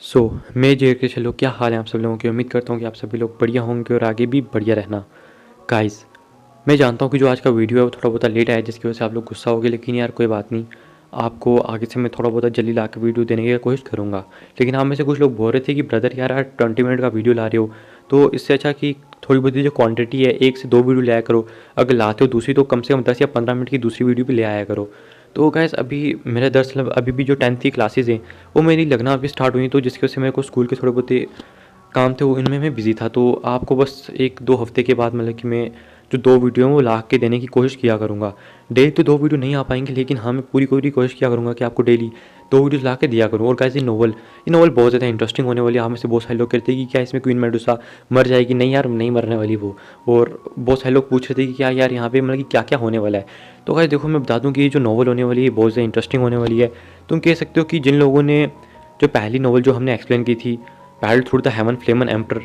मैं जे के चलो, क्या हाल है आप सब लोगों की। उम्मीद करता हूँ कि आप सभी लोग बढ़िया होंगे और आगे भी बढ़िया रहना। गाइस, मैं जानता हूँ कि जो आज का वीडियो है वो थोड़ा बहुत लेट आया, जिसकी वजह से आप लोग गुस्सा होगे, लेकिन यार कोई बात नहीं। आपको आगे से मैं थोड़ा बहुत जल्दी ला के वीडियो देने की कोशिश करूँगा। लेकिन आप में से कुछ लोग बोल रहे थे कि ब्रदर यार 20 मिनट का वीडियो ला रहे हो, तो इससे अच्छा कि थोड़ी बहुत जो क्वांटिटी है 1 से 2 वीडियो लाया करो। अगर लाते हो दूसरी, तो कम से कम 10 या 15 मिनट की दूसरी वीडियो भी ले आया करो। तो गैस, अभी मेरा दरअसल अभी भी जो 10th की क्लासेज़ हैं वो मेरी लगना अभी स्टार्ट हुई, तो जिसकी वजह से मेरे को स्कूल के थोड़े बहुत काम थे, वो इनमें मैं बिज़ी था। तो आपको बस 1-2 हफ्ते के बाद मतलब कि मैं जो 2 वीडियो हैं वो ला के देने की कोशिश किया करूँगा। डेली तो 2 वीडियो नहीं आ पाएंगे, लेकिन हाँ, मैं पूरी पूरी कोशिश किया करूँगा कि आपको डेली 2 वीडियोज़ ला के दिया करूँ। और गाइस, ये नोवेल बहुत ज़्यादा इंटरेस्टिंग होने वाली है। आप में से बहुत सारे लोग कहते हैं कि क्या इसमें क्वीन मेडुसा मर जाएगी। नहीं यार, नहीं मरने वाली वो। और बहुत सारे लोग पूछ रहे थे कि क्या यार यहाँ पे मतलब कि क्या क्या होने वाला है। तो गाइस देखो, मैं बता दूँ कि ये जो नोवेल होने वाली है बहुत ज़्यादा इंटरेस्टिंग होने वाली है। तुम कह सकते हो कि जिन लोगों ने जो पहली नोवेल जो हमने एक्सप्लेन की थी, battle through the heaven flame and ember,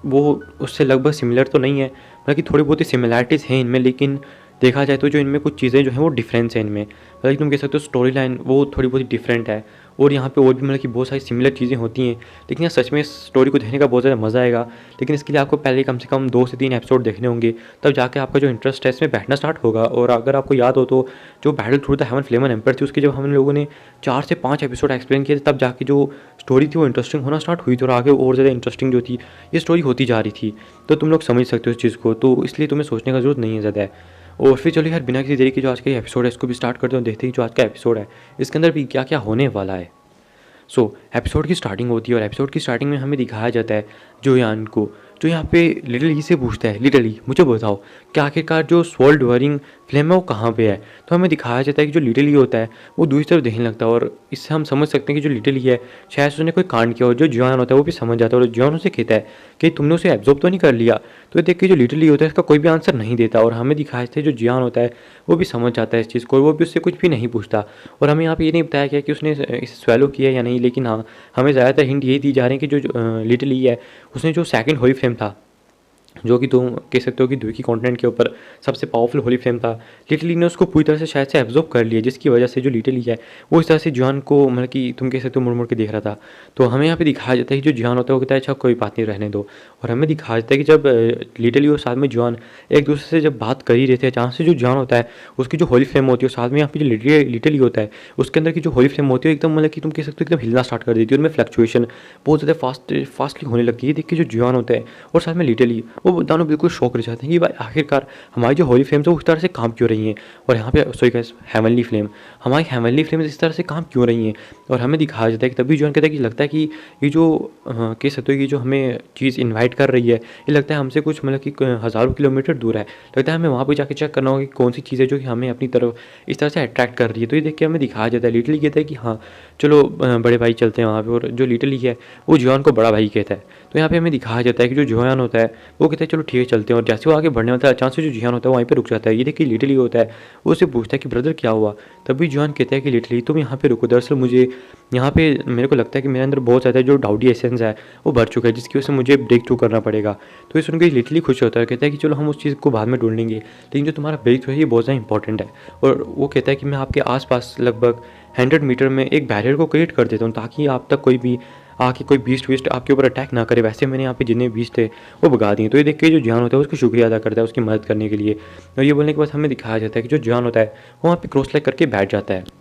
वो उससे लगभग सिमिलर तो नहीं है, मतलब कि थोड़ी बहुत ही सिमिलैरिटीज़ हैं इनमें, लेकिन देखा जाए तो जो इनमें कुछ चीज़ें जो हैं वो डिफरेंस है इनमें। मतलब कि तुम कह सकते हो स्टोरी लाइन वो थोड़ी बहुत ही डिफरेंट है। और यहाँ पे और भी मतलब कि बहुत सारी सिमिलर चीज़ें होती हैं, लेकिन यार सच में इस स्टोरी को देखने का बहुत ज़्यादा मज़ा आएगा। लेकिन इसके लिए आपको पहले कम से कम 2 से 3 एपिसोड देखने होंगे, तब जाके आपका जो इंटरेस्ट है इसमें बैठना स्टार्ट होगा। और अगर आपको याद हो तो जो battle through the heaven flame and ember थी, उसके जब हम लोगों ने 4 से 5 एपिसोड एक्सप्लेन किए थे, तब जाके जो स्टोरी थी वो इंटरेस्टिंग होना स्टार्ट हुई थी, और आगे और ज़्यादा इंटरेस्टिंग जो थी ये स्टोरी होती जा रही थी। तो तुम लोग समझ सकते हो इस चीज़ को, तो इसलिए तुम्हें सोचने का ज़रूरत नहीं है ज़्यादा है। और फिर चलो यार, बिना किसी देरी के जो आज का ये एपिसोड है इसको भी स्टार्ट करते हैं, देखते हैं जो आज का एपिसोड है इसके अंदर भी क्या क्या होने वाला है। एपिसोड की स्टार्टिंग होती है, और एपिसोड की स्टार्टिंग में हमें दिखाया जाता है जो यान को, जो यहाँ पे लिटिल ई से पूछता है, लिटिल ई मुझे बताओ कि आखिरकार जो सोल डिवरिंग फ्लेम है वो कहाँ पे है। तो हमें दिखाया जाता है कि जो लिटिल ई होता है वो दूसरी तरफ देखने लगता है, और इससे हम समझ सकते हैं कि जो लिटिल ई है शायद उसने कोई कांड किया, और जो जियान होता है वो भी समझ जाता है, और जियान उसे कहता है कि तुमने उसे एब्जॉर्ब तो नहीं कर लिया। तो ये देख के जो लिटिल ई होता है इसका कोई भी आंसर नहीं देता, और हमें दिखाया जाता है जो जियान होता है वो भी समझ जाता है इस चीज़ को, और वो भी उससे कुछ भी नहीं पूछता। और हमें यहाँ पे ये नहीं बताया गया कि उसने इसे स्वेलो किया या नहीं, लेकिन हाँ, हमें ज़्यादातर हिंट यही दी जा रही है कि जो लिटिल ई है उसने जो सेकंड होली फ्लेम था, जो कि तुम कह सकते हो कि द्वीकी कॉन्टिनेंट के ऊपर सबसे पावरफुल होली फ्लेम था, लिटिल ई ने उसको पूरी तरह से शायद से एब्जॉर्ब कर लिया, जिसकी वजह से जो लिटिल ई है वो इस तरह से जॉन को मतलब कि तुम कह सकते हो मुड़ मुड़ के देख रहा था। तो हमें यहाँ पे दिखाया जाता है कि जो जॉन होता है वो कहता है अच्छा कोई बात नहीं, रहने दो। और हमें दिखाया जाता है कि जब लिटिल ई और साथ में जॉन एक दूसरे से जब बात कर ही रहे थे, जहाँ से जो जॉन होता है उसकी जो होली फ्लेम होती है, और साथ में यहाँ पे जो लिटिल ई होता है उसके अंदर की जो होली फ्लेम होती है एकदम मतलब कि तुम कह सकते हो एकदम हिलना स्टार्ट कर देती है, उनमें फ्लक्चुएशन बहुत ज़्यादा फास्टली होने लगती है। देख के जो जॉन होता है और साथ में लिटिल ई, वो दोनों बिल्कुल शौक रह जाते हैं कि भाई आखिरकार हमारी जो होली फ्लेम्स है वो इस तरह से काम क्यों रही हैं। और यहाँ पे सॉरी गाइस, हेवनली फ्लेम, हमारी हेवनली फ्लेम्स इस तरह से काम क्यों रही हैं। और हमें दिखाया जाता है कि तभी जॉन कहता है कि लगता है कि ये जो कह सकते हो कि जो हमें चीज़ इन्वाइट कर रही है, ये लगता है हमसे कुछ मतलब कि हज़ारों किलोमीटर दूर है। लगता है हमें वहाँ पर जाके चेक करना होगा कि कौन सी चीज़ है जो कि हमें अपनी तरफ इस तरह से अट्रैक्ट कर रही है। तो ये देख के हमें दिखाया जाता है, लिटिल कहता है कि हाँ चलो बड़े भाई चलते हैं वहाँ पर। और जो लिटिल है वो जॉन को बड़ा भाई कहता है। तो यहाँ पे हमें दिखाया जाता है कि जो जॉन होता है वो कहता है चलो ठीक है चलते हैं, और जैसे वो आगे बढ़ने वाला है अचानक से जो जियान होता है वो वहीं पे रुक जाता है। ये देखिए लिटिल ई होता है, वो उससे पूछता है कि ब्रदर क्या हुआ। तभी जियान कहता है कि लिटिल ई तुम यहाँ पे रुको, दरअसल मुझे यहाँ पे मेरे को लगता है कि मेरे अंदर बहुत ज़्यादा जो डाउडी एसेंस है वो भर चुका है, जिसकी वजह से मुझे ब्रेक थ्रू करना पड़ेगा। तो ये सुनकर लिटिल ई खुश होता है, कहता है कि चलो हम उस चीज़ को बाद में ढूंढ लेंगे, लेकिन जो तुम्हारा ब्रेक थ्रू है ये बहुत ज़्यादा इंपॉर्टेंट है। और वो कहता है कि मैं आपके आसपास लगभग 100 मीटर में एक बैरियर को क्रिएट कर देता हूँ, ताकि आप तक कोई भी आके कोई बीस्ट वीस्ट आपके ऊपर अटैक ना करे। वैसे मैंने यहाँ पे जितने बीस्ट थे वो भगा दिए। तो ये देख के जो जान होता है उसको शुक्रिया अदा करता है उसकी मदद करने के लिए। और ये बोलने के बाद हमें दिखाया जाता है कि जो जान होता है वो वहाँ पे क्रॉस लाइक करके बैठ जाता है।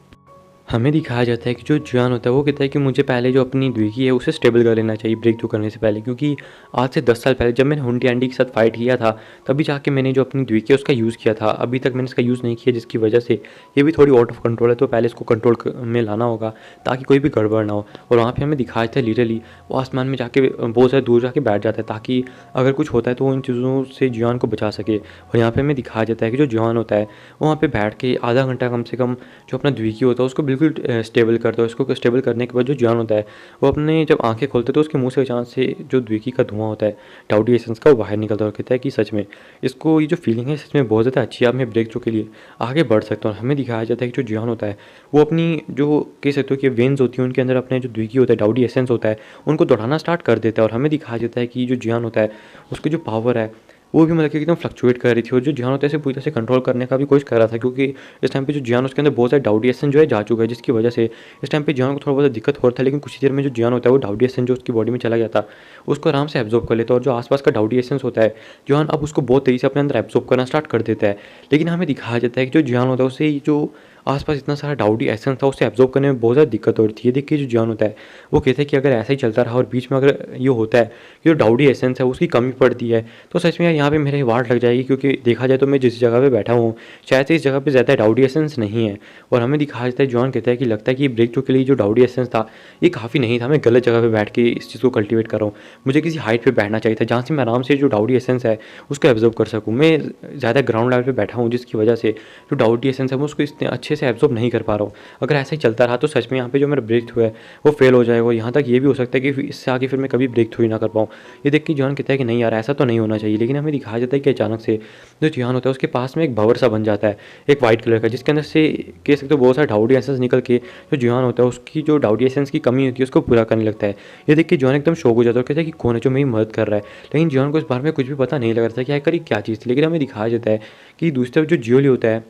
हमें दिखाया जाता है कि जो जियान होता है वो कहता है कि मुझे पहले जो अपनी द्विकी है उसे स्टेबल कर लेना चाहिए ब्रेक थ्रू करने से पहले, क्योंकि आज से 10 साल पहले जब मैंने हुंडी एंडी के साथ फाइट किया था तभी जाके मैंने जो अपनी द्विकी है उसका यूज़ किया था। अभी तक मैंने इसका यूज़ नहीं किया, जिसकी वजह से ये भी थोड़ी आउट ऑफ कंट्रोल है। तो पहले इसको कंट्रोल में लाना होगा ताकि कोई भी गड़बड़ ना हो। और वहाँ पर हमें दिखाया जाता है लिटरली वो आसमान में जाके बहुत ज़्यादा दूर जाके बैठ जाता है, ताकि अगर कुछ होता है तो वो इन चीज़ों से जियान को बचा सके। और यहाँ पर हमें दिखाया जाता है कि जो जियान होता है वो वहाँ पर बैठ के आधा घंटा कम से कम जो अपना द्विकी होता है उसको बिल्कुल स्टेबल करता है। उसको स्टेबल करने के बाद जो जान होता है वो अपने जब आंखें खोलते तो उसके मुंह से अचानक से जो द्विकी का धुआं होता है डाउडी एसेंस का वो बाहर निकलता है, और कहता है कि सच में इसको ये जो फीलिंग है सच में बहुत ज़्यादा अच्छी है, अब मैं ब्रेक थ्रू के लिए आगे बढ़ सकता हूँ। हमें दिखाया जाता है कि जो जियान होता है वो अपनी जो कह सकते हो कि वेन्स होती है उनके अंदर अपने जो द्विकी होता है डाउडी एसेंस होता है उनको दौड़ाना स्टार्ट कर देता है। और हमें दिखाया जाता है कि जो जियान होता है उसकी जो पावर है वो भी मतलब कि एकदम फ्लक्चुएट कर रही थी, और जो जियान होता है इसे पूरी तरह से कंट्रोल करने का भी कोशिश कर रहा था, क्योंकि इस टाइम पे जो जियान उसके अंदर बहुत सारे डाउटी एसेंस जो है जा चुका है, जिसकी वजह से इस टाइम पे जियान को थोड़ा बहुत दिक्कत हो रहा था। लेकिन कुछ ही देर में जो जियान होता है वो डाउटी एसेंस जो उसकी बॉडी में चला गया था उसको आराम से एब्जॉर्ब कर लेता है, और जो आसपास का डाउटी एसेंस होता है जियान अब उसको बहुत तेज़ी से अपने अंदर एब्जॉर्ब करना स्टार्ट कर देता है। लेकिन हमें दिखाया जाता है कि जो जियान होता है उसे जो आसपास इतना सारा डाउटी एसेंस था उसे एब्जॉर्ब करने में बहुत ज़्यादा दिक्कत हो रही थी। ये देख के जो जियान होता है वो कहते हैं कि अगर ऐसा ही चलता रहा और बीच में अगर ये होता है कि जो डाउटी एसेंस है उसकी कमी पड़ती है तो सच में यार यहाँ पे मेरे वाट लग जाएगी, क्योंकि देखा जाए तो मैं जिस जगह पे बैठा हूँ शायद से इस जगह पे ज़्यादा डाउटी एसेंस नहीं है। और हमें दिखाया जाता है, जॉन कहता है कि लगता है कि ब्रेक थ्रू के लिए जो डाउटी एसेंस था ये काफ़ी नहीं था, मैं गलत जगह पे बैठ के इस चीज़ को कल्टीवेट कर रहा हूँ। मुझे किसी हाइट पे बैठना चाहिए था जहाँ से मैं आराम से जो डाउटी एसेंस है उसको एब्जॉर्ब कर सकूँ। मैं ज़्यादा ग्राउंड लेवल पे बैठा हूँ जिसकी वजह से जो डाउटी एसेंस है मैं उसको इतने अच्छे से एब्जॉर्ब नहीं कर पा रहा हूँ। अगर ऐसा ही चलता रहा तो सच में यहाँ पे जो मेरा ब्रेक थ्रू है वो फेल हो जाएगा, और यहाँ तक ये भी हो सकता है कि इससे आगे फिर मैं कभी ब्रेक थ्रू ही ना कर पाऊँ। ये देख के जॉन कहता है कि नहीं यार ऐसा तो नहीं होना चाहिए। लेकिन हमें दिखाया जाता है कि अचानक से जो जियान होता है उसके पास में एक भंवर सा बन जाता है, एक वाइट कलर का, जिसके अंदर से कह सकते हो बहुत सारे डाउटी एसेंस निकल के जो जियान होता है उसकी जो डाउटी एसेंस की कमी होती है उसको पूरा करने लगता है। ये देख के जॉन एकदम शॉक हो जाता है और कहता है कि कौन है जो मेरी मदद कर रहा है। लेकिन जॉन को इस बारे में कुछ भी पता नहीं लग रहा था कि आखिर क्या चीज़ थी। लेकिन हमें दिखाया जाता है कि दूसरी तरफ जो जियोली होता है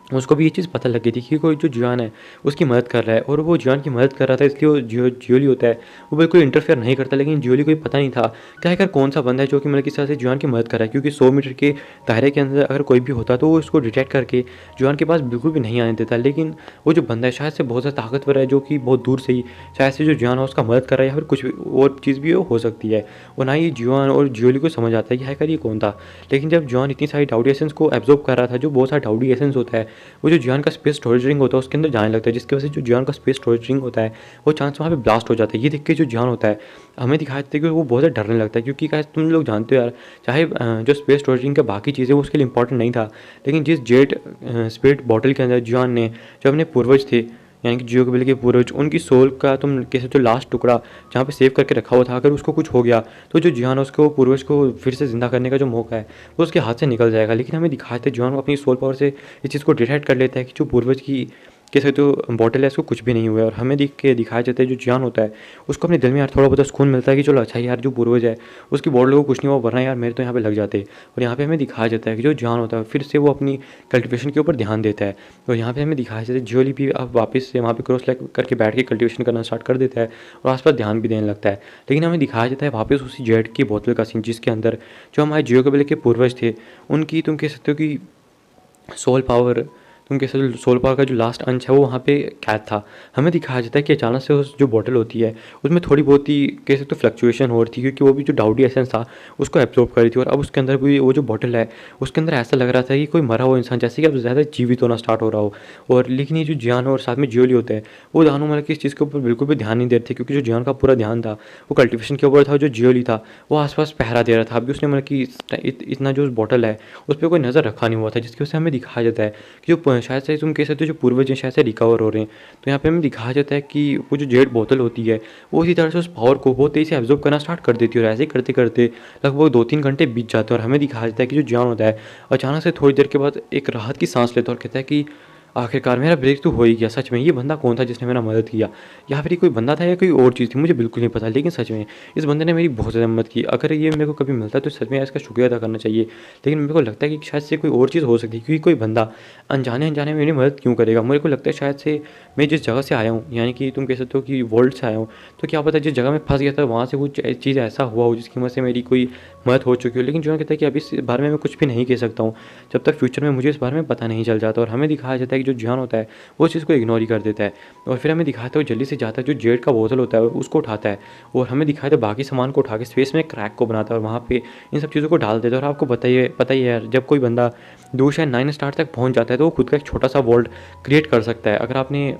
उसको भी ये चीज़ पता लग गई थी कि कोई जो जियान है उसकी मदद कर रहा है, और वो जियान की मदद कर रहा था, इसलिए वो जियोली होता है वो बिल्कुल इंटरफेयर नहीं करता। लेकिन जियोली को भी पता नहीं था कि आखिर कौन सा बंदा है जो कि मतलब किस तरह से जियान की मदद कर रहा है, क्योंकि 100 मीटर के दायरे के अंदर अगर कोई भी होता तो वो उसको डिटेक्ट करके जियान के पास बिल्कुल भी नहीं आने देता। लेकिन वो जो बंदा है शायद से बहुत ज़्यादा ताकतवर है, जो कि बहुत दूर से ही शायद से जो जियान है उसका मदद कर रहा है, या फिर कुछ और चीज़ भी हो सकती है। और ना ही जियान और जियोली को समझ आता है कि आखिर ये कौन था। लेकिन जब जियान इतनी सारी डाउटी एसेंस को एब्जॉर्ब कर रहा था, जो बहुत सारा डाउटी एसेंस होता है वो जो जियान का स्पेस स्टोरेज रिंग होता है उसके अंदर जाने लगता है, जिसकी वजह से जो जियान का स्पेस स्टोरेज रिंग होता है वो चांस वहाँ पे ब्लास्ट हो जाता है। ये देख के जो जियान होता है हमें दिखाया जाता है कि वो बहुत ज़्यादा डरने लगता है, क्योंकि कैसे तुम लोग जानते हो यार, चाहे जो स्पेस स्टोरेज रिंग का बाकी चीज़ें वो उसके लिए इंपॉर्टेंट नहीं था, लेकिन जिस जेट स्पेस बॉटल के अंदर जियान ने जो अपने पूर्वज थे यानी कि जियो के बिल के पूर्वज उनकी सोल का तुम कैसे जो लास्ट टुकड़ा जहाँ पे सेव करके रखा हुआ था अगर उसको कुछ हो गया तो जो जियान उसको पूर्वज को फिर से जिंदा करने का जो मौका है वो उसके हाथ से निकल जाएगा। लेकिन हमें दिखाते जियान अपनी सोल पावर से इस चीज़ को डिटेक्ट कर लेता है कि जो पूर्वज की कैसे जो बॉटल है इसको कुछ भी नहीं हुआ है। और हमें दिख के दिखाया जाता है जो जियान होता है उसको अपने दिल में यार थोड़ा बहुत सुकून मिलता है कि चलो अच्छा यार जो पूर्वज है उसकी बॉटल को कुछ नहीं हुआ, वरना यार मेरे तो यहाँ पे लग जाते। और यहाँ पे हमें दिखाया जाता है कि जो जियान होता है फिर से वो अपनी कल्टिवेशन के ऊपर ध्यान देता है। और यहाँ पे हमें दिखाया जाता है जियोली भी अब वापस से वहाँ पे क्रॉस लेग करके बैठ के कल्टिवेशन करना स्टार्ट कर देता है और आसपास ध्यान भी देने लगता है। लेकिन हमें दिखाया जाता है वापस उसी जेट की बोतल का सीन, जिसके अंदर जो हमारे जियो के बिल के पूर्वज थे उनकी तुम कह सकते हो कि सोल पावर तुम कह सकते हो सोल पावर का जो लास्ट अंश है वो वहाँ पे कैद था। हमें दिखाया जाता है कि अचानक से उस जो बॉटल होती है उसमें थोड़ी बहुत ही कह सकते हो फ्लक्चुएशन हो रही थी, क्योंकि वो भी जो डाउटी एसेंस था उसको एब्जॉर्ब कर रही थी। और अब उसके अंदर भी वो जो बॉटल है उसके अंदर ऐसा लग रहा था कि कोई मरा हुआ इंसान जैसे कि अब ज़्यादा जीवित होना स्टार्ट हो रहा हो। और लेकिन ये जो जियान और साथ में जियोली होते हैं वो दोनों मतलब कि इस चीज़ के ऊपर बिल्कुल भी ध्यान नहीं दे रहे थे, क्योंकि जो जियान का पूरा ध्यान था वो कल्टिवेशन के ऊपर था। जो जियोली था वो आसपास पहरा दे रहा था। अभी उसने मतलब कि इतना जो बॉटल है उस पर कोई नज़र रखा नहीं हुआ था, जिसकी वजह से हमें दिखाया जाता है कि जो शायद से तुम कह सकते हो जो पूर्वज हैं शायद से रिकवर हो रहे हैं। तो यहाँ पे हमें दिखाया जाता है कि वो जो जेड बोतल होती है वो इसी तरह से उस पावर को बहुत तेज़ी से एब्जॉर्ब करना स्टार्ट कर देती है, और ऐसे ही करते करते लगभग 2-3 घंटे बीत जाते हैं। और हमें दिखाया जाता है कि जो जियान होता है अचानक से थोड़ी देर के बाद एक राहत की सांस लेता है और कहता है कि आखिरकार मेरा ब्रेक तो हो ही गया। सच में ये बंदा कौन था जिसने मेरा मदद किया, या फिर ये कोई बंदा था या कोई और चीज़ थी, मुझे बिल्कुल नहीं पता। लेकिन सच में इस बंदे ने मेरी बहुत ज़्यादा मदद की। अगर ये मेरे को कभी मिलता है तो सच में इसका शुक्रिया अदा करना चाहिए। लेकिन मेरे को लगता है कि शायद से कोई और चीज़ हो सकती है, क्योंकि कोई बंदा अनजाने अनजाने में मेरी मदद क्यों करेगा। मेरे को लगता है शायद से मैं जिस जगह से आया हूँ यानी कि तुम कह सकते हो कि वर्ल्ड से आया हूँ, तो क्या पता जिस जगह में फंस गया था वहाँ से कुछ चीज़ ऐसा हुआ हो जिसकी वजह से मेरी कोई मदद हो चुकी हो। लेकिन जो कहता है कि अभी इस बारे में मैं कुछ भी नहीं कह सकता हूँ जब तक फ्यूचर में मुझे इस बारे में पता नहीं चल जाता। और हमें दिखाया जाता है कि जो जियान होता है वो चीज़ को इग्नोर ही कर देता है। और फिर हमें दिखाता है वो जल्दी से जाता है जो जेड का बोतल होता है उसको उठाता है, और हमें दिखाया था बाकी सामान को उठा के स्पेस में क्रैक को बनाता है और वहाँ पे इन सब चीज़ों को डाल देता है। और आपको पता ही है यार, जब कोई बंदा 2 या 9 स्टार तक पहुँच जाता है तो वो खुद का एक छोटा सा वर्ल्ड क्रिएट कर सकता है। अगर आपने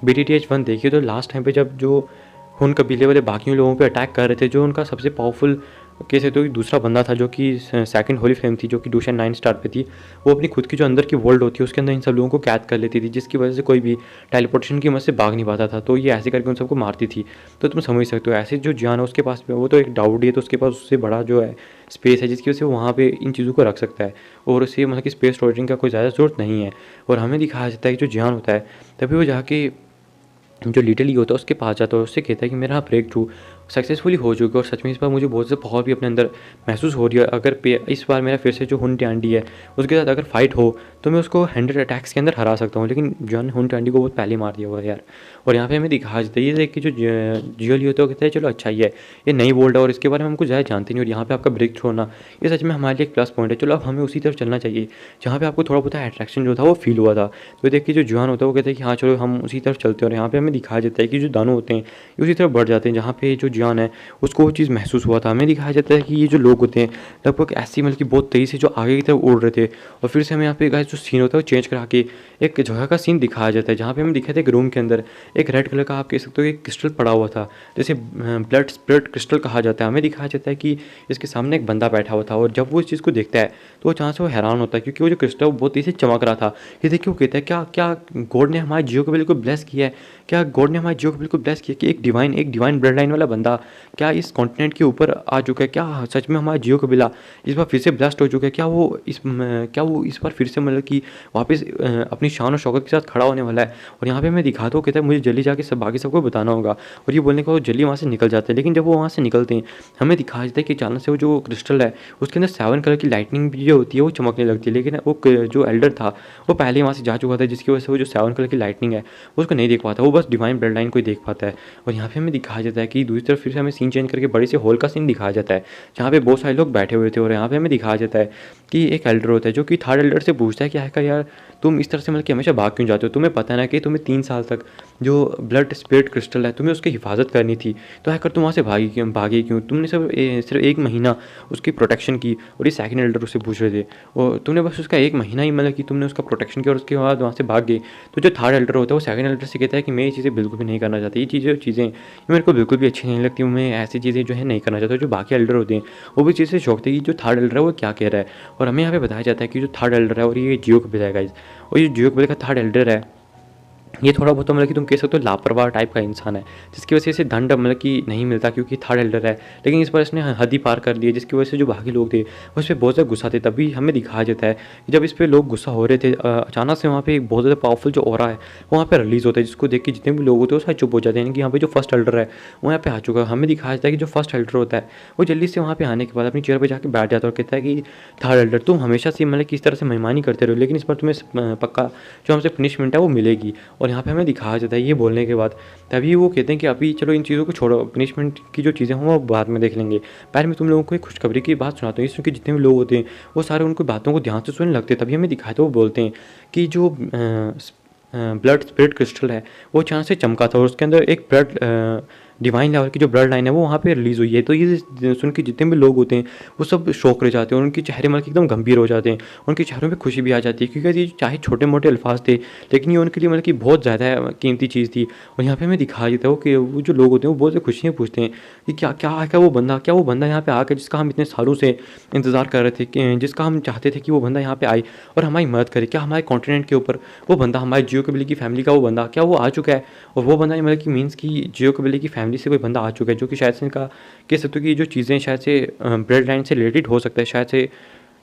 BTTH 1 देखी तो लास्ट टाइम पे जब जो हुन कबीले वाले बाकी लोगों पे अटैक कर रहे थे, जो उनका सबसे पावरफुल कह सकते हो कि दूसरा बंदा था जो कि सेकंड होली फ्लेम थी जो कि 2 या 9 स्टार पे थी, वो अपनी खुद की जो अंदर की वर्ल्ड होती है उसके अंदर इन सब लोगों को कैद कर लेती थी, जिसकी वजह से कोई भी टेलीपोर्टेशन की मदद से भाग नहीं पाता था। तो ये ऐसे करके उन सबको मारती थी। तो तुम समझ सकते हो ऐसे जो जियान है उसके पास वो तो एक डाउट है, तो उसके पास उससे बड़ा जो है स्पेस है जिसकी वजह से वो वहाँ पे इन चीज़ों को रख सकता है, और उसे मतलब कि स्पेस स्टोरेजिंग का कोई ज़्यादा ज़रूरत नहीं है। और हमें दिखाया जाता है कि जो जियान होता है तभी वो जाके जो लिटिल ई होता है उसके पास जाता है, उससे कहता है कि मेरा ब्रेक थ्रू सक्सेसफुली हो चुकी है और सच में इस बार मुझे बहुत से बहुत भी अपने अंदर महसूस हो रही है। अगर इस बार मेरा फिर से जो हुन टांडी है उसके साथ अगर फाइट हो तो मैं उसको 100 अटैक्स के अंदर हरा सकता हूँ, लेकिन जॉन हुन टांडी को बहुत पहले मार दिया हुआ है यार। और यहाँ पे हमें दिखा देता है, ये देख के जो जियो लियो तो कहते हैं चलो अच्छा ही है, ये नई वर्ल्ड है और इसके बारे में हमको ज़्यादा जानते नहीं, और यहाँ पे आपका ब्रेक थ्रू होना ये सच में हमारे लिए एक प्लस पॉइंट है। चलो अब हमें उसी तरफ चलना चाहिए जहाँ पे आपको थोड़ा बहुत अट्रैक्शन जो था वो फील हुआ था। तो देख के जो जवान होता है वो कहते हैं कि हाँ चलो हम उसी तरफ चलते हैं, और यहाँ पे हमें दिखाया जाता है कि जो दानव होते हैं ये उसी तरफ बढ़ जाते हैं जहाँ पे जो जवान है उसको वो चीज़ महसूस हुआ था। हमें दिखाया जाता है कि ये जो लोग होते हैं लगभग ऐसी मतलब कि बहुत तेज़ी से जो आगे की तरफ उड़ रहे थे, और फिर से हमें यहाँ पे गाइस जो सीन होता है वो चेंज करा के एक जगह का सीन दिखाया जाता है जहाँ पे हमें दिखाया था एक रूम के अंदर एक रेड कलर का आप कह सकते हो एक क्रिस्टल पड़ा हुआ था, जैसे ब्लड स्पिरिट क्रिस्टल कहा जाता है। हमें दिखाया जाता है कि इसके सामने एक बंदा बैठा हुआ था, और जब वो इस चीज़ को देखता है तो वो जहाँ से वो हैरान होता है क्योंकि वो जो क्रिस्टल वो बहुत तेज़ी से चमक रहा था। ये देखिए वो कहता है क्या क्या गॉड ने हमारे जियो को बिल्कुल ब्लेस किया है, क्या गॉड ने हमारे जियो को बिल्कुल ब्लेस किया कि एक डिवाइन ब्लड लाइन वाला बंदा क्या इस कॉन्टिनेंट के ऊपर आ चुका है, क्या सच में हमारा जियो कबीला इस बार फिर से ब्लास्ट हो चुका है, क्या वो इस बार फिर से मतलब कि वापस अपनी शान और शौकत के साथ खड़ा होने वाला है। और यहाँ पे मैं दिखाता हूँ, कहता है मुझे जल्दी जाके सब बाकी सबको बताना होगा, और ये बोलने के बाद वो जल्दी वहाँ से निकल जाते हैं। लेकिन जब वो वहाँ से निकलते हैं हमें दिखाया जाता है कि अचानक से वो जो क्रिस्टल है उसके अंदर 7 कलर की लाइटनिंग भी जो होती है वो चमकने लगती है, लेकिन वो जो एल्डर था वो पहले वहाँ से जा चुका था, जिसकी वजह से वो जो 7 कलर की लाइटनिंग है वो उसको नहीं देख पाता, वो बस डिवाइन ब्लड लाइन को ही देख पाता है। और यहाँ पे हमें दिखाया जाता है कि दूसरी तरफ फिर से हमें सीन चेंज करके बड़े से हॉल का सीन दिखाया जाता है जहाँ पे बहुत सारे लोग बैठे हुए थे, और यहाँ पे हमें दिखाया जाता है कि एक एल्डर होता है जो कि थर्ड एल्डर से पूछता है कि आखिर यार तुम इस तरह से मतलब कि हमेशा भाग क्यों जाते हो, तुम्हें पता है ना कि तुम्हें 3 साल तक जो ब्लड स्पिरिट क्रिस्टल है तुम्हें उसकी हिफाजत करनी थी, तो आखिर तुम वहाँ से भागे क्यों, तुमने सिर्फ 1 महीना उसकी प्रोटेक्शन की। और ये सेकंड एल्डर उससे पूछ रहे थे और तुमने बस उसका 1 महीना ही मतलब कि तुमने उसका प्रोटेक्शन किया और उसके बाद वहाँ से भाग गए। तो जो थर्ड एल्डर होता है वो सेकंड एल्डर से कहता है कि मैं ये चीज़ें बिल्कुल भी नहीं करना चाहता, ये चीज़ें मेरे को बिल्कुल भी अच्छी नहीं लगती, मैं ऐसी चीज़ें जो है नहीं करना चाहता। जो बाकी एल्डर होते हैं वो भी चीज़ से शौक थे कि जो थर्ड एल्डर है वो क्या कह रहा है, और हमें यहाँ पे बताया जाता है कि जो थर्ड एल्डर है और ये जियो कबीला है गाइस, और ये जियो कबीला का थर्ड एल्डर है ये थोड़ा बहुत मतलब कि तुम कह सकते हो लापरवाह टाइप का इंसान है, जिसकी वजह से इसे दंड मतलब कि नहीं मिलता क्योंकि थर्ड एल्डर है। लेकिन इस पर इसने हद ही पार कर दी है, जिसकी वजह से जो बाकी लोग थे वो इस पर बहुत ज़्यादा गुस्सा थे। तभी हमें दिखाया जाता है कि जब इस पर लोग गुस्सा हो रहे थे अचानक से वहाँ पे एक बहुत ज़्यादा पावरफुल जो ऑरा है वो वहाँ पे रिलीज़ होता है, जिसको देख के जितने भी लोग होते हैं वो सारे चुप हो जाते हैं कि यहाँ पे जो फर्स्ट एल्डर है वो यहाँ पे आ चुका है। हमें दिखाया जाता है कि जो फर्स्ट एल्डर होता है वो जल्दी से वहाँ पे आने के बाद अपनी चेयर पर जाकर बैठ जाता है और कहता है कि थर्ड एल्डर तुम हमेशा से मतलब किस तरह से मेहमानी करते रहो, लेकिन इस बार तुम्हें पक्का जो हमसे पनिशमेंट है वो मिलेगी। और यहाँ पे हमें दिखाया जाता है ये बोलने के बाद तभी वो कहते हैं कि अभी चलो इन चीज़ों को छोड़ो, पनिशमेंट की जो चीज़ें हों वो बाद में देख लेंगे, पहले मैं तुम लोगों को एक खुशखबरी की बात सुनाता हूँ। इसमें जितने भी लोग होते हैं वो सारे उनको बातों को ध्यान से सुनने लगते हैं। तभी हमें दिखाया था वो बोलते हैं कि जो ब्लड स्पिरिट क्रिस्टल है वो अचानक से चमका था और उसके अंदर एक ब्लड डिवाइन लेवल की जो ब्लड लाइन है वो वहाँ पे रिलीज़ हुई है। तो ये सुन के जितने भी लोग होते हैं वो सब शौक रह जाते हैं और उनके चेहरे मतलब एकदम गंभीर हो जाते हैं, उनके चेहरों पे खुशी भी आ जाती है क्योंकि ये चाहे छोटे मोटे अल्फाज थे लेकिन ये उनके लिए मतलब कि बहुत ज़्यादा कीमती चीज़ थी। और यहाँ पे हमें दिखाया जाता है कि वो जो लोग होते हैं वो बहुत से खुशियाँ पूछते हैं कि क्या वो बंदा यहाँ पे आकर जिसका हम इतने सालों से इंतज़ार कर रहे थे, कि जिसका हम चाहते थे कि वो बंदा यहाँ पे आए और हमारी मदद करे, क्या हमारे कॉन्टिनेंट के ऊपर वो बंदा हमारे जियो कबीले की फैमिली का वो बंदा क्या वो आ चुका है। और वो बंदा मतलब कि मीन्स कि जियो कबीले की फैमिली से कोई बंदा आ चुका है जो कि शायद से इनका कह सकते हो कि जो चीज़ें शायद से ब्लड लाइन से रिलेटेड हो सकता है। शायद से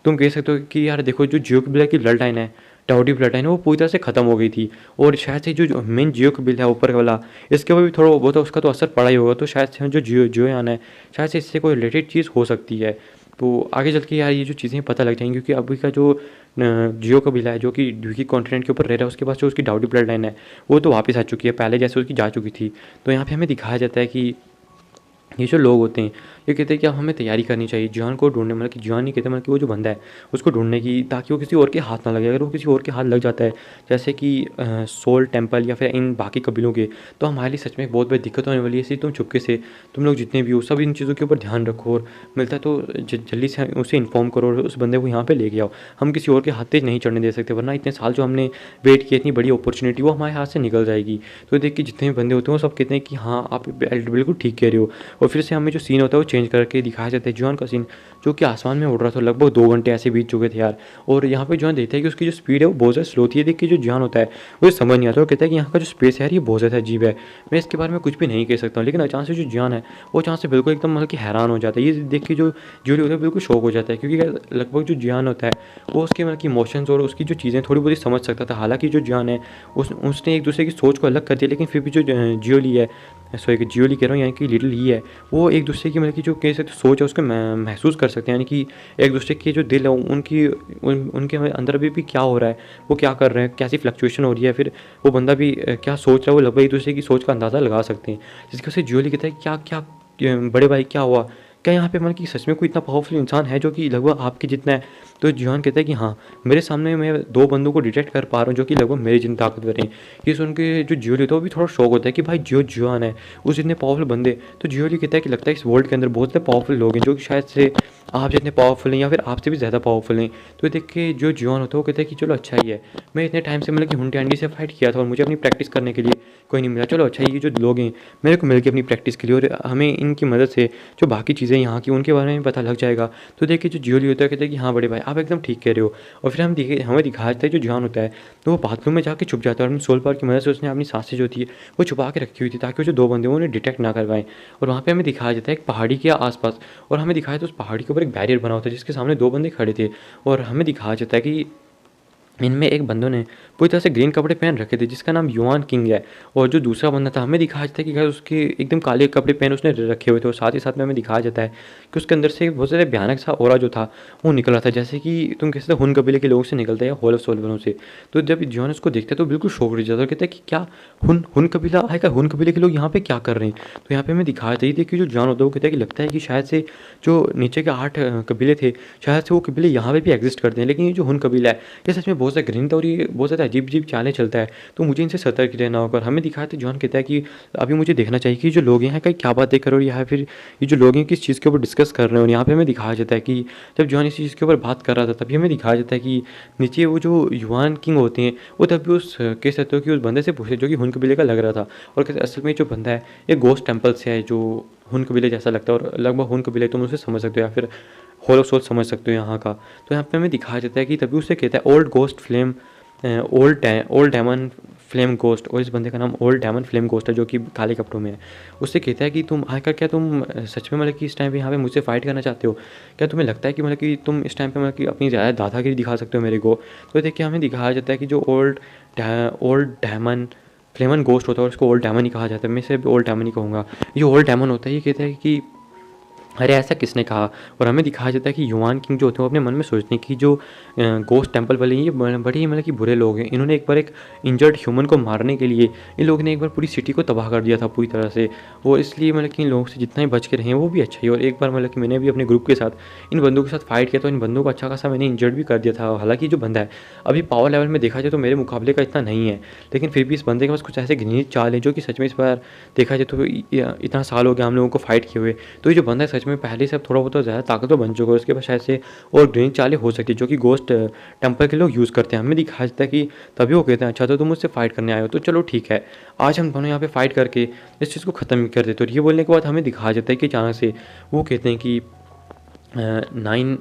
तुम कह सकते हो कि यार देखो जो जियो कबीला की ब्लड लाइन है टाउडी ब्लड लाइन है वो पूरी तरह से ख़त्म हो गई थी, और शायद से जो मेन जियो कबीला है ऊपर वाला इसके ऊपर भी थोड़ा बहुत उसका तो असर पड़ा ही होगा। तो शायद से जो जियोयान है शायद से इससे कोई रिलेटेड चीज़ हो सकती है। तो आगे चल के यार ये जो चीज़ें पता लग जाएंगी क्योंकि अभी का जो जियो कबीला है जो कि ड्यूकी कॉन्टिनेंट के ऊपर रह रहा है उसके पास जो उसकी डाउडी ब्लड लाइन है वो तो वापस आ चुकी है, पहले जैसे उसकी जा चुकी थी। तो यहाँ पे हमें दिखाया जाता है कि ये जो लोग होते हैं ये कहते हैं कि अब हमें तैयारी करनी चाहिए जियान को ढूंढने, मतलब कि जियान नहीं कहते मतलब कि वो जो बंदा है उसको ढूंढने की, ताकि वो किसी और के हाथ ना लगे। अगर वो किसी और के हाथ लग जाता है जैसे कि सोल टेम्पल या फिर इन बाकी कबीलों के, तो हमारे लिए सच में एक बहुत बड़ी दिक्कत होने वाली है। इसलिए तुम चुपके से तुम लोग जितने भी हो सब इन चीज़ों के ऊपर ध्यान रखो और मिलता है तो जल्दी से उसे इन्फॉर्म करो और उस बंदे को यहाँ पर लेके आओ। हम किसी और के हाथ तेज नहीं चढ़ने दे सकते, वरना इतने साल जो हमने वेट किया इतनी बड़ी अपॉर्चुनिटी वो हमारे हाथ से निकल जाएगी। तो देख के जितने भी बंदे होते हैं वो सब कहते हैं कि हाँ आप बिल्कुल ठीक कह रहे हो। और फिर से हमें जो सीन होता है वो चेंज करके दिखाया जाता है जॉन का सीन जो कि आसमान में उड़ रहा था। लगभग 2 घंटे ऐसे बीत चुके थे यार, और यहाँ पे जॉन देखता है कि उसकी जो स्पीड है वो बहुत ज़्यादा स्लो थी। देख के जो जॉन होता है वो समझ नहीं आता, वो कहता है कि यहाँ का जो स्पेस है यार ये बहुत ज़्यादा अजीब है, मैं इसके बारे में कुछ भी नहीं कह सकता हूँ। लेकिन अचानक से जो जॉन है वो अचानक से बिल्कुल एकदम मतलब कि हैरान हो जाता है। ये देख के जो जूली होता है बिल्कुल शौक हो जाता है क्योंकि लगभग जो जॉन होता है वो उसके मतलब कि इमोशंस और उसकी जो चीज़ें थोड़ी बहुत समझ सकता था। हालांकि जो जॉन है उसने एक दूसरे की सोच को अलग कर दिया, लेकिन फिर भी जो जियोली है सॉरी जियोली कह रहा हूँ, यानी कि लिटिल ही है, वो एक दूसरे की मतलब कि जो कह सकते सोच है उसको महसूस कर सकते हैं, यानी कि एक दूसरे के जो दिल है उनके अंदर भी क्या हो रहा है, वो क्या कर रहे हैं, कैसी फ्लक्चुएशन हो रही है, फिर वो बंदा भी क्या सोच रहा है, वो लगभग एक दूसरे की सोच का अंदाज़ा लगा सकते हैं। जिसकी वजह से जियोली कहता है क्या क्या बड़े भाई क्या हुआ, क्या यहाँ पे मतलब कि सच में कोई इतना पावरफुल इंसान है जो कि लगभग आपके जितना है। तो जियोन कहता है कि हाँ, मेरे सामने मैं 2 बंदों को डिटेक्ट कर पा रहा हूँ जो कि लगभग मेरे जितने ताकतवर हैं। ये सुन के जो जियोली होता है वो भी थोड़ा शौक होता है कि भाई जियोन है, उस जितने पावरफुल बंदे। तो जियोली कहता है कि लगता है इस वर्ल्ड के अंदर बहुत से पावरफुल लोग हैं जो कि शायद से आप जितने पावरफुल हैं या फिर आपसे भी ज़्यादा पावरफुल हैं। तो ये देख के जो जियोन होता है वो कहता है कि चलो अच्छा ही है, मैं इतने टाइम से मतलब कि हुंडी आंडी से फाइट किया था और मुझे अपनी प्रैक्टिस करने के लिए कोई नहीं मिला, चलो अच्छा ये जो लोग हैं मेरे को मिल के अपनी प्रैक्टिस के लिए, और हमें इनकी मदद से जो बाकी चीज़ें यहाँ की उनके बारे में पता लग जाएगा। तो देखिए जो जियोली होता है कहता है कि हाँ बड़े भाई आप एकदम ठीक कह रहे हो। और फिर हमें दिखाया जाता है जो जियोन होता है तो वो बाथरूम में जाके छुप जाता है, और सोल पावर की मदद से उसने अपनी सांसें जो होती है वो छुपा के रखी हुई थी ताकि वो जो 2 बंदे हैं उन्हें डिटेक्ट ना कर पाएँ। और वहाँ पे हमें दिखाया जाता है एक पहाड़ी के आसपास, और हमें दिखाया था उस पहाड़ी के ऊपर एक बैरियर बना होता है जिसके सामने 2 बंदे खड़े थे। और हमें दिखाया जाता है कि इनमें एक बंदों ने पूरी तरह से ग्रीन कपड़े पहन रखे थे जिसका नाम युआन किंग है, और जो दूसरा बंदा था हमें दिखाया जाता है कि उसके एकदम काले कपड़े पहन उसने रखे हुए थे, और साथ ही साथ में हमें दिखाया जाता है कि उसके अंदर से बहुत ज़्यादा भयानक सा ऑरा जो था वो निकल रहा था, जैसे कि तुम कहते हुन कबीले के लोगों से निकलता है या होल ऑफ सोलवरों से। तो जब जॉन उसको देखता है तो बिल्कुल शौक रह जाता है और कहता है कि क्या हुन कबीला आएगा, हुन कबीले के लोग यहाँ पे क्या कर रहे हैं। तो यहाँ पे हमें दिखाया जाता है कि जो जॉन होता है वो कहता है कि लगता है कि शायद से जो नीचे के 8 कबीले थे शायद से वो कबीले यहाँ पे भी एग्जिस्ट करते हैं, लेकिन ये जो हुन कबीला है ये सच में बहुत ज़्यादा घृणित और ये बहुत ज़्यादा अजीब चालें चलता है, तो मुझे इनसे सतर्क रहना होगा। और हमें दिखाया था जॉन कहता है कि अभी मुझे देखना चाहिए कि जो लोग हैं कहीं क्या बातें कर रहे हो, या फिर ये जो लोग हैं किस चीज़ के ऊपर डिस्कस कर रहे हैं। और यहाँ पे हमें दिखाया जाता है कि जब जॉन इस चीज़ के ऊपर बात कर रहा था तभी हमें दिखाया जाता है कि नीचे वो जो युआन किंग होते हैं वो तभी उस कह सकते हो कि उस बंदे से पूछे जो कि हुन कबीले का लग रहा था, और कहते असल में जो बंदा है ये गोस्ट टेम्पल से है जो हुन कबीले जैसा लगता है, और लगभग हुन कबीले तुम उसे समझ सकते हो या फिर होल ऑफ सोल समझ सकते हो यहाँ का। तो यहाँ पे हमें दिखाया जाता है कि तभी उसे कहता है old ghost flame, old demon flame ghost, और इस बंदे का नाम ओल्ड डेमन फ्लेम गोस्ट है जो कि काले कपड़ों में है। उससे कहता है कि तुम आकर क्या तुम सच में मतलब कि इस टाइम पे यहाँ पे मुझसे फाइट करना चाहते हो, क्या तुम्हें लगता है कि मतलब कि तुम इस टाइम पे मतलब कि अपनी ज़्यादा दादागिरी दिखा सकते हो मेरे को। तो देखिए हमें दिखाया जाता है कि जो ओल्ड डेमन फ्लेमन गोस्ट होता है और उसको ओल्ड डेमन ही कहा जाता है, मैं सिर्फ ओल्ड डेमन ही कहूँगा। ये ओल्ड डेमन होता है, ये कहता है कि अरे ऐसा किसने कहा। और हमें दिखाया जाता है कि युआन किंग जो होते हैं वो अपने मन में सोचते हैं कि जो गोस्ट टेम्पल वाले ये बड़े ही मतलब कि बुरे लोग हैं, इन्होंने एक बार एक इंजर्ड ह्यूमन को मारने के लिए इन लोगों ने एक बार पूरी सिटी को तबाह कर दिया था पूरी तरह से। और इसलिए मतलब कि इन लोगों से जितना ही बच के रहें वो भी अच्छा ही। और एक बार मतलब कि मैंने भी अपने ग्रुप के साथ इन बंदों के साथ फाइट किया तो इन बंदों को अच्छा खासा मैंने इंजर्ड भी कर दिया था। हालांकि जो बंदा है अभी पावर लेवल में देखा जाए तो मेरे मुकाबले का इतना नहीं है, लेकिन फिर भी इस बंदे के पास कुछ ऐसे घृणित चाल है जो कि सच में इस बार देखा जाए तो इतना साल हो गया हम लोगों को फाइट किए हुए, तो ये जो बंदा है सच में पहले से अब थोड़ा बहुत ज़्यादा ताकतवर बन चुका है। उसके पास शायद से और ग्रीन चालें हो सकती है जो कि गोस्ट टेम्पल के लोग यूज़ करते हैं। हमें दिखाया जाता है कि तभी वो कहते हैं अच्छा तो तुम मुझसे फाइट करने आए हो, तो चलो ठीक है आज हम दोनों यहाँ पे फाइट करके इस चीज़ को ख़त्म कर देते। और ये बोलने के बाद हमें दिखाया जाता है कि अचानक से वो कहते हैं कि 9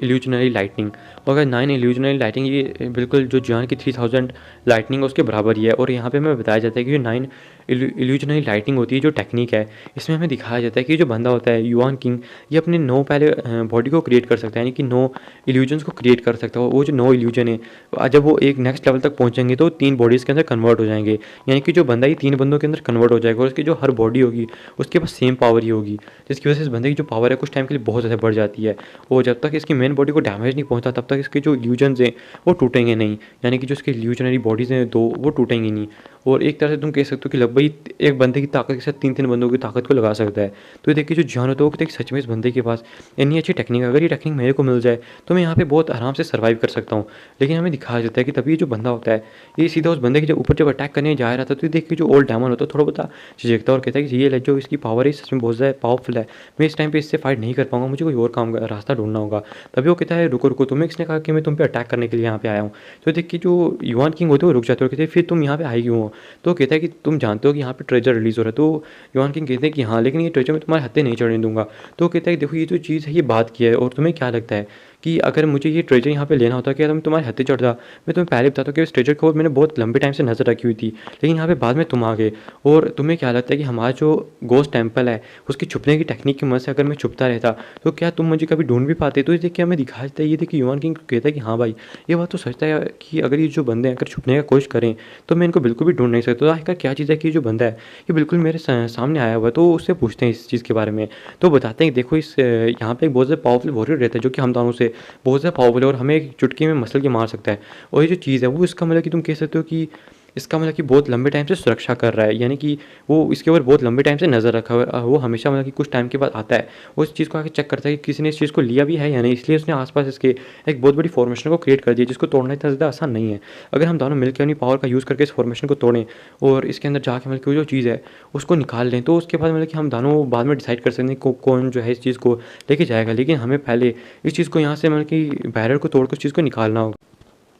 इल्यूजनरी लाइटनिंग, और अगर 9 इल्यूजनरी लाइटनिंग ये बिल्कुल जो जियोन की 3000 लाइटनिंग है उसके बराबर ही है। और यहाँ पे हमें बताया जाता है कि जो 9 इल्यूजनरी लाइटनिंग होती है जो टेक्निक है इसमें हमें दिखाया जाता है कि जो बंदा होता है युआन किंग ये अपने 9 पहले बॉडी को क्रिएट कर सकता है, यानी कि 9 इल्यूजन्स को क्रिएट कर सकता है। वो जो 9 इल्यूजन है जब वो एक नेक्स्ट लेवल तक पहुँचेंगे तो 3 बॉडीज़ के अंदर कन्वर्ट हो जाएंगे, यानी कि जो बंदा ही 3 बंदों के अंदर कन्वर्ट हो जाएगा और उसकी जो हर बॉडी होगी उसके पास सेम पावर ही होगी, जिसकी वजह से इस बंदे की जो पावर है कुछ टाइम के लिए बहुत ज़्यादा बढ़ जाती है। और जब तक इसकी मेन बॉडी को डैमेज नहीं पहुंचता तब तक इसके जो इल्यूजन्स हैं वो टूटेंगे नहीं, यानी कि जो इसके इल्यूजनरी बॉडीज़ हैं 2 वो टूटेंगी नहीं। और एक तरह से तुम कह सकते हो कि लगभग एक बंदे की ताकत के साथ 3 बंदों की ताकत को लगा सकता है। तो ये देखिए जो जियोन होता है वो सच में इस बंदे के पास इतनी अच्छी टेक्निक, अगर ये टेक्निक मेरे को मिल जाए तो मैं यहाँ पे बहुत आराम से सर्वाइव कर सकता हूँ। लेकिन हमें दिखाया जाता है कि तभी जो बंदा होता है ये सीधा उस बंदे के जो ऊपर जब अटैक करने जा रहा था तो ये देखिए जो ओल्ड डायमंड होता है थोड़ा बहुत झिझकता है और कहता है कि ये जो इसकी पावर है सच में बहुत ज़्यादा पावरफुल है, मैं इस टाइम पे इससे फाइट नहीं कर पाऊंगा, मुझे कोई और काम रास्ता ढूंढना होगा। तभी वो कहता है रुको रुको, तुम्हें किसने कहा कि मैं तुम पे अटैक करने के लिए यहाँ पे आया हूँ। तो देखिए जो युआन किंग होते हैं वो रुक जाते हो, कहते हैं फिर तुम यहाँ पे आए क्यों हो। तो कहता है कि तुम जानते हो कि यहाँ पे ट्रेजर रिलीज़ हो रहा है। तो युआन किंग कहते हैं कि हाँ लेकिन ये ट्रेजर मैं तुम्हारे हत्थे नहीं चढ़ने दूंगा। तो कहता है देखो ये जो चीज़ है ये बात की है और तुम्हें क्या लगता है कि अगर मुझे ये ट्रेजर यहाँ पे लेना होता कि तुम तुम्हारे हत्थे चढ़ जा, मैं तुम्हें पहले बताता कि उस ट्रेजर को मैंने बहुत लंबे टाइम से नज़र रखी हुई थी, लेकिन यहाँ पे बाद में तुम आ गए। और तुम्हें क्या लगता है कि हमारा जो गोस्ट टेम्पल है उसकी छुपने की टेक्निक की मदद से अगर मैं छुपता रहता तो क्या तुम मुझे कभी ढूंढ भी पाते? तो ये देख के हमें दिखा देता है, ये देखिए युवान किंग कहता है कि हाँ भाई ये बात तो सच है कि अगर ये जो बंदे हैं अगर छुपने का कोशिश करें तो मैं इनको बिल्कुल भी ढूंढ नहीं सकता। तो आखिर क्या चीज़ है कि जो बंदा है ये बिल्कुल मेरे सामने आया हुआ है। तो उससे पूछते हैं इस चीज़ के बारे में, तो बताते हैं कि देखो इस यहाँ पे एक बहुत ज़्यादा पावरफुल वॉरियर रहता है जो कि हम दोनों से बहुत ज़्यादा पावरफुल है और हमें एक चुटकी में मसल के मार सकता है। और ये जो चीज़ है वो इसका मतलब कि तुम कह सकते हो कि इसका मतलब कि बहुत लंबे टाइम से सुरक्षा कर रहा है, यानी कि वो इसके ऊपर बहुत लंबे टाइम से नज़र रखा हुआ है। वो हमेशा मतलब कि कुछ टाइम के बाद आता है, वो इस चीज़ को आके चेक करता है कि किसी ने इस चीज़ को लिया भी है या नहीं, इसलिए उसने आसपास इसके एक बहुत बड़ी फॉर्मेशन को क्रिएट कर दिया जिसको तोड़ना इतना ज़्यादा आसान नहीं है। अगर हम दोनों मिलकर अपनी पावर का यूज़ करके इस फॉर्मेशन को तोड़ें और इसके अंदर जाके मतलब कि वो जो चीज़ है उसको निकाल लें, तो उसके बाद मतलब कि हम दोनों बाद में डिसाइड कर सकते हैं कौन जो है इस चीज़ को लेके जाएगा। लेकिन हमें पहले इस चीज़ को यहाँ से मतलब कि बैरियर को तोड़ कर उस चीज़ को निकालना होगा,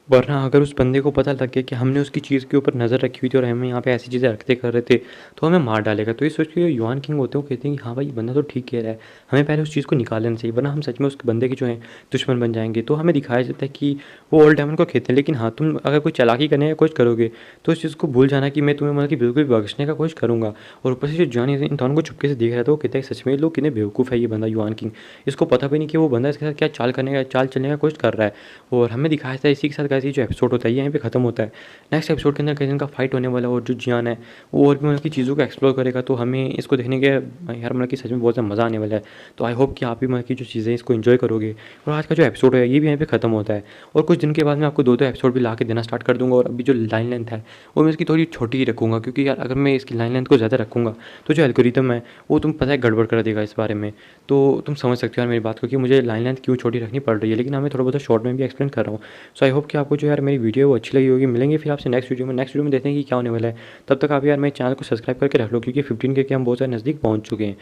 वरना अगर उस बंदे को पता लग गया कि हमने उसकी चीज़ के ऊपर नज़र रखी हुई थी और हम यहाँ पे ऐसी चीज़ें रखते कर रहे थे तो हमें मार डालेगा। तो ये सोच के युवान किंग होते हैं वो कहते हैं कि हाँ भाई ये बंदा तो ठीक कह रहा है, हमें पहले उस चीज़ को निकाल लेना चाहिए वरना हम सच में उस बंदे के जो है दुश्मन बन जाएंगे। तो हमें दिखाया जाता है कि वो ओल्ड डायमंड को खेलते हैं, लेकिन हाँ तुम अगर कोई चालाकी करने की कोशिश करोगे तो इस चीज़ को भूल जाना कि मैं तुम्हें मतलब कि बिल्कुल भी बख्शने का कोशिश करूँगा। और ऊपर से जो जॉनी इन दोनों को चुपके से देख रहा था वो कहता है सच में ये लोग कितने बेवकूफ़ है ये बंदा युवान किंग, इसको पता भी नहीं कि वो बंदा इसके साथ क्या चाल चलने का कोशिश कर रहा है। और हमें दिखाया जाता है इसी के साथ कैसे जो एपिसोड होता है यहीं पे ख़त्म होता है। नेक्स्ट एपिसोड के अंदर कैसे का फाइट होने वाला है और जो जियान है वो और भी मतलब की चीज़ों को एक्सप्लोर करेगा। तो हमें इसको देखने के यार मतलब कि सच में बहुत ज़्यादा मज़ा आने वाला है। तो आई होप कि आप भी मतलब की जो चीज़ें इसको एंजॉय करोगे। और आज का जो एपिसोड है ये भी यहीं पे ख़त्म होता है और कुछ दिन के बाद मैं आपको दो एपिसोड भी ला के देना स्टार्ट कर दूँगा। और अभी जो लाइन लेंथ है वो मैं इसकी थोड़ी छोटी ही रखूँगा, क्योंकि यार अगर मैं इसकी लाइन लेंथ को ज़्यादा रखूँगा तो जो एल्गोरिथम है वो तुम पता है गड़बड़ कर देगा इस बारे में। तो तुम समझ सकते हो यार मेरी बात को कि मुझे लाइन लेंथ क्यों छोटी रखनी पड़ रही है, लेकिन हमें थोड़ा बहुत शॉर्ट में भी एक्सप्लेन कर रहा हूँ। सो आई होप कि आपको जो यार मेरी वीडियो है वो अच्छी लगी होगी। मिलेंगे फिर आपसे नेक्स्ट वीडियो में देखते हैं कि क्या होने वाला है। तब तक आप यार मेरे चैनल को सब्सक्राइब करके रख लो, क्योंकि 15K के हम बहुत ज़्यादा नज़दीक पहुँच चुके हैं।